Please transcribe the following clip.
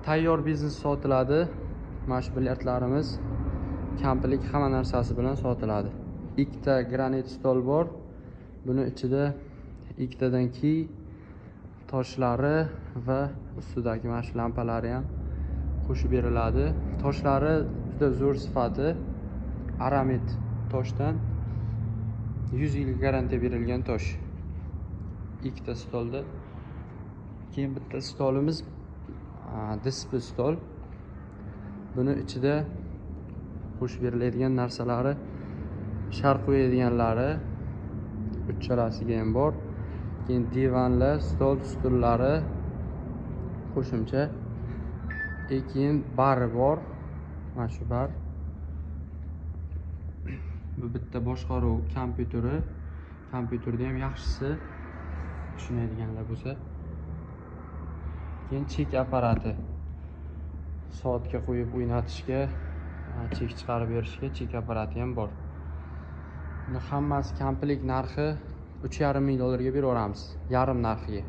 tayyor biznes sotiladi. Mana shu bilyardlarimiz kamplik hamma narsasi bilan sotiladi. Ikkita granit stol bor. Buni ichida ikkitadan kiy toshlari va ustidagi mana shu lampalari ham qo'shib beriladi. Toshlari juda zo'r sifati. Aramid toshdan 100 yil garantiya berilgan tosh. Ikkita stolda. Keyin bitta stolimiz displey stol. Buni ichida qo'shib beriladigan narsalari, shar qo'yadiganlari uchalasiga ham bor. Keyin divanlar, stol, stullari qo'shimcha. Keyin bari bor. Mana shu bar. Bu bitta boshqaruv kompyuteri. Kompyuterda ham yaxshisi tushunadiganlar bo'lsa. Keyin chek apparati. Soatga qo'yib o'ynatishga, chek chiqarib berishga chek apparati ham bor. Buni hammasi komplik narxi $3,5 ming ga beraveramiz, yarim narxiga.